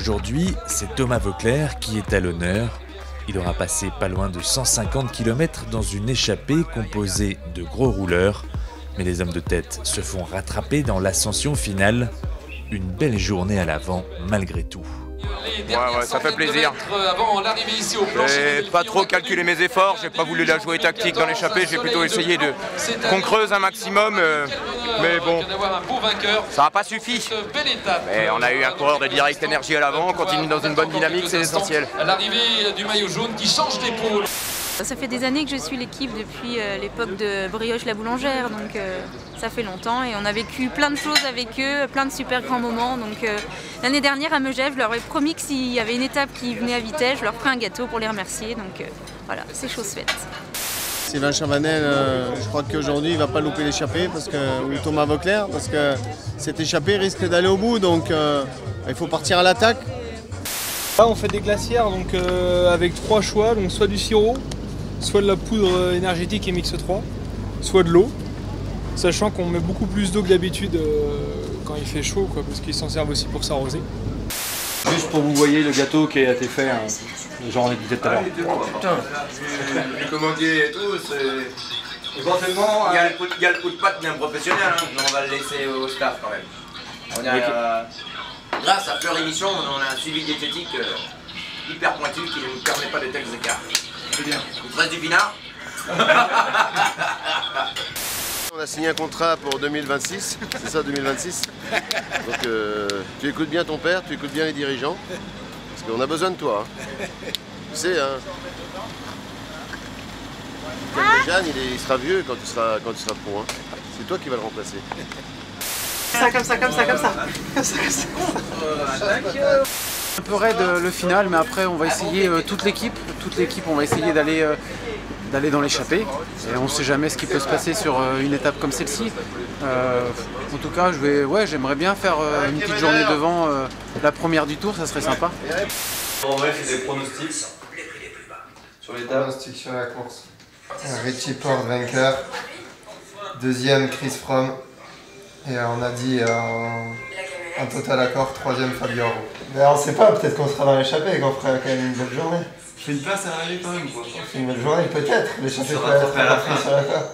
Aujourd'hui, c'est Thomas Voeckler qui est à l'honneur. Il aura passé pas loin de 150 km dans une échappée composée de gros rouleurs. Mais les hommes de tête se font rattraper dans l'ascension finale. Une belle journée à l'avant malgré tout. Ouais, ça fait plaisir. J'ai pas trop calculé mes efforts, j'ai pas voulu la jouer tactique dans l'échappée, j'ai plutôt essayé qu'on creuse un maximum, mais bon, ça n'a pas suffi. Mais on a eu un coureur de Direct Energy à l'avant, on continue dans une bonne dynamique, c'est essentiel. À l'arrivée du maillot jaune qui change d'épaule. Ça fait des années que je suis l'équipe depuis l'époque de Brioche la boulangère, donc ça fait longtemps et on a vécu plein de choses avec eux, plein de super grands moments. Donc l'année dernière à Megève, je leur ai promis que s'il y avait une étape qui venait à Vitesse, je leur ferais un gâteau pour les remercier. Donc voilà, c'est chose faite. Sylvain Chavanel, je crois qu'aujourd'hui il ne va pas louper l'échappée, ou Thomas Voeckler, parce que cette échappée risque d'aller au bout, donc il faut partir à l'attaque. Là on fait des glacières donc, avec 3 choix, donc soit du sirop, soit de la poudre énergétique et mix 3, soit de l'eau, sachant qu'on met beaucoup plus d'eau que d'habitude quand il fait chaud, parce qu'ils s'en servent aussi pour s'arroser. Juste pour vous voyez le gâteau qui a été fait, genre on disait tout à l'heure. Putain, les commandiers et tout, c'est... Éventuellement, il y a le coup de patte bien professionnel, mais on va le laisser au staff quand même. Grâce à Fleur Émission, on a un suivi diététique hyper pointu qui ne nous permet pas de tels écarts. Bien. Il te reste du pinard. On a signé un contrat pour 2026, c'est ça 2026. Donc tu écoutes bien ton père, tu écoutes bien les dirigeants, parce qu'on a besoin de toi. Tu sais, hein. Jeanne, il sera vieux quand tu seras pro. Hein. C'est toi qui vas le remplacer. Comme ça. Un peu raide le final, mais après on va essayer toute l'équipe on va essayer d'aller dans l'échappée. Et on ne sait jamais ce qui peut se passer sur une étape comme celle-ci. En tout cas, j'aimerais bien faire une petite journée devant la première du tour, ça serait sympa. En vrai, c'est des pronostics sur l'étape. Pronostics sur la course. Richie Porte vainqueur. Deuxième Chris Froome. Et on a dit un total accord, troisième Fabio Aru. Mais on sait pas, peut-être qu'on sera dans l'échappée et qu'on fera quand même une belle journée. Je fais une place à l'arrivée quand même quoi. On fait une belle journée peut-être, l'échappée peut être rattrapée sur la fin.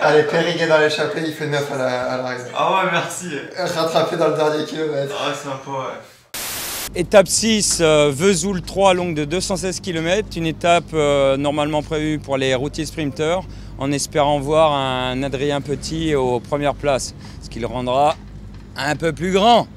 Allez, Périguet dans l'échappée, il fait 9 à l'arrivée. Ah ouais, merci. Rattrapé dans le dernier kilomètre. Ah sympa ouais. Étape 6, Vesoul 3, longue de 216 km, une étape normalement prévue pour les routiers sprinteurs, en espérant voir un Adrien Petit aux premières places, ce qui le rendra un peu plus grand.